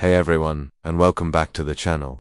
Hey everyone, and welcome back to the channel.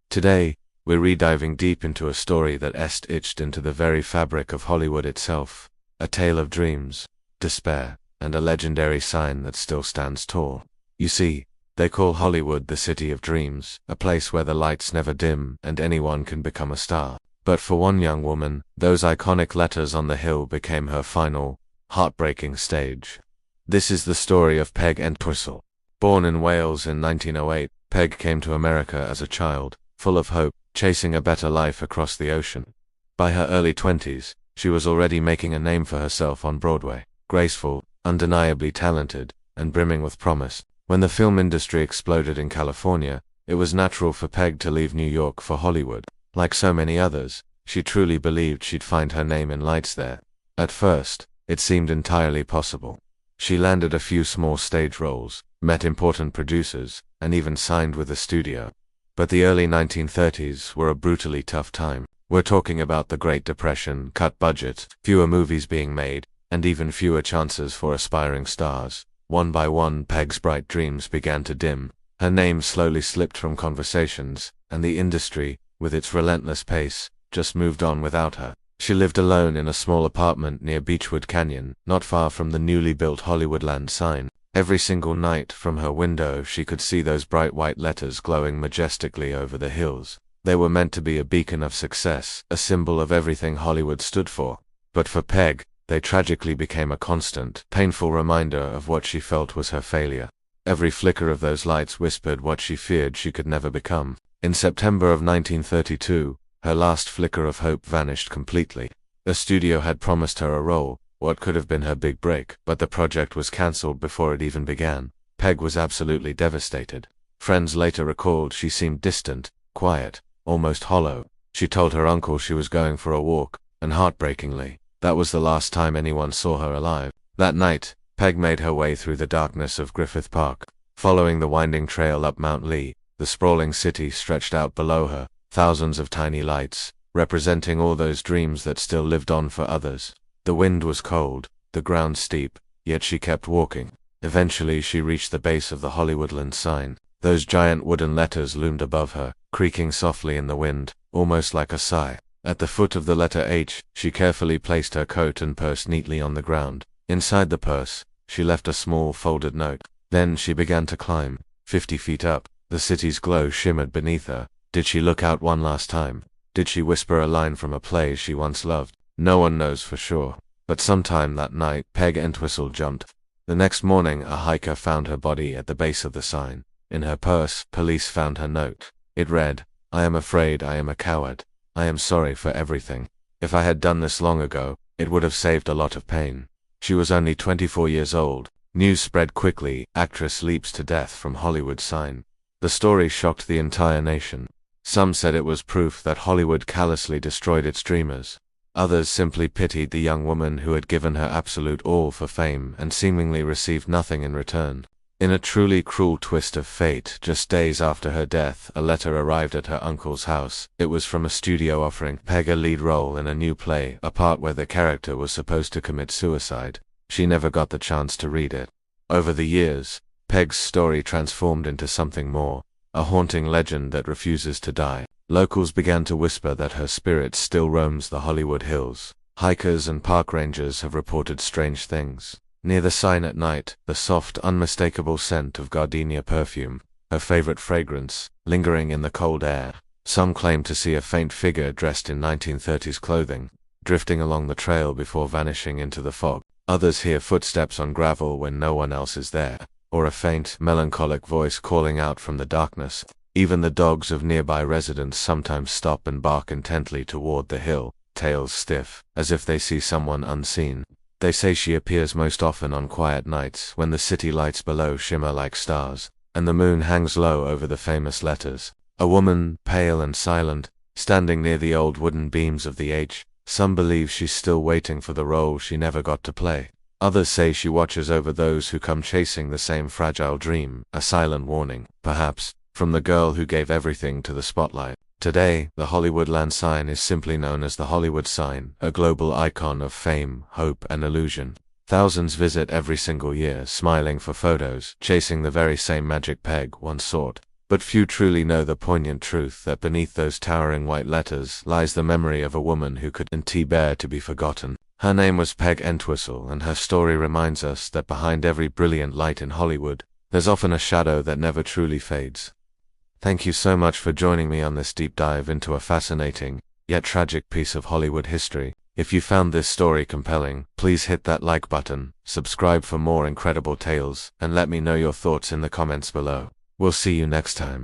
Today, we're rediving deep into a story that etched into the very fabric of Hollywood itself. A tale of dreams, despair, and a legendary sign that still stands tall. You see, they call Hollywood the city of dreams, a place where the lights never dim and anyone can become a star. But for one young woman, those iconic letters on the hill became her final, heartbreaking stage. This is the story of Peg Entwistle. Born in Wales in 1908, Peg came to America as a child, full of hope, chasing a better life across the ocean. By her early 20s, she was already making a name for herself on Broadway, graceful, undeniably talented, and brimming with promise. When the film industry exploded in California, it was natural for Peg to leave New York for Hollywood. Like so many others, she truly believed she'd find her name in lights there. At first, it seemed entirely possible. She landed a few small stage roles, met important producers, and even signed with a studio. But the early 1930s were a brutally tough time. We're talking about the Great Depression, cut budget, fewer movies being made, and even fewer chances for aspiring stars. One by one, Peg's bright dreams began to dim. Her name slowly slipped from conversations, and the industry, with its relentless pace, just moved on without her. She lived alone in a small apartment near Beechwood Canyon, not far from the newly built Hollywoodland sign. Every single night, from her window, she could see those bright white letters glowing majestically over the hills. They were meant to be a beacon of success, a symbol of everything Hollywood stood for. But for Peg, they tragically became a constant, painful reminder of what she felt was her failure. Every flicker of those lights whispered what she feared she could never become. In September of 1932, her last flicker of hope vanished completely. A studio had promised her a role, what could have been her big break, but the project was cancelled before it even began. Peg was absolutely devastated. Friends later recalled she seemed distant, quiet, almost hollow. She told her uncle she was going for a walk, and heartbreakingly, that was the last time anyone saw her alive. That night, Peg made her way through the darkness of Griffith Park. Following the winding trail up Mount Lee, the sprawling city stretched out below her, thousands of tiny lights, representing all those dreams that still lived on for others. The wind was cold, the ground steep, yet she kept walking. Eventually she reached the base of the Hollywoodland sign. Those giant wooden letters loomed above her, creaking softly in the wind, almost like a sigh. At the foot of the letter H, she carefully placed her coat and purse neatly on the ground. Inside the purse, she left a small folded note. Then she began to climb. 50 feet up, the city's glow shimmered beneath her. Did she look out one last time? Did she whisper a line from a play she once loved? No one knows for sure. But sometime that night, Peg Entwistle jumped. The next morning, a hiker found her body at the base of the sign. In her purse, police found her note. It read, "I am afraid I am a coward. I am sorry for everything. If I had done this long ago, it would have saved a lot of pain." She was only 24 years old. News spread quickly, actress leaps to death from Hollywood sign. The story shocked the entire nation. Some said it was proof that Hollywood callously destroyed its dreamers. Others simply pitied the young woman who had given her absolute all for fame and seemingly received nothing in return. In a truly cruel twist of fate, just days after her death, a letter arrived at her uncle's house. It was from a studio offering Peg a lead role in a new play, a part where the character was supposed to commit suicide. She never got the chance to read it. Over the years, Peg's story transformed into something more, a haunting legend that refuses to die. Locals began to whisper that her spirit still roams the Hollywood hills. Hikers and park rangers have reported strange things. Near the sign at night, the soft, unmistakable scent of gardenia perfume, her favorite fragrance, lingering in the cold air. Some claim to see a faint figure dressed in 1930s clothing, drifting along the trail before vanishing into the fog. Others hear footsteps on gravel when no one else is there, or a faint, melancholic voice calling out from the darkness. Even the dogs of nearby residents sometimes stop and bark intently toward the hill, tails stiff, as if they see someone unseen. They say she appears most often on quiet nights when the city lights below shimmer like stars, and the moon hangs low over the famous letters. A woman, pale and silent, standing near the old wooden beams of the H. Some believe she's still waiting for the role she never got to play. Others say she watches over those who come chasing the same fragile dream, a silent warning, perhaps, from the girl who gave everything to the spotlight. Today, the Hollywoodland sign is simply known as the Hollywood sign, a global icon of fame, hope, and illusion. Thousands visit every single year, smiling for photos, chasing the very same magic Peg once sought. But few truly know the poignant truth that beneath those towering white letters lies the memory of a woman who couldn't bear to be forgotten. Her name was Peg Entwistle, and her story reminds us that behind every brilliant light in Hollywood, there's often a shadow that never truly fades. Thank you so much for joining me on this deep dive into a fascinating, yet tragic piece of Hollywood history. If you found this story compelling, please hit that like button, subscribe for more incredible tales, and let me know your thoughts in the comments below. We'll see you next time.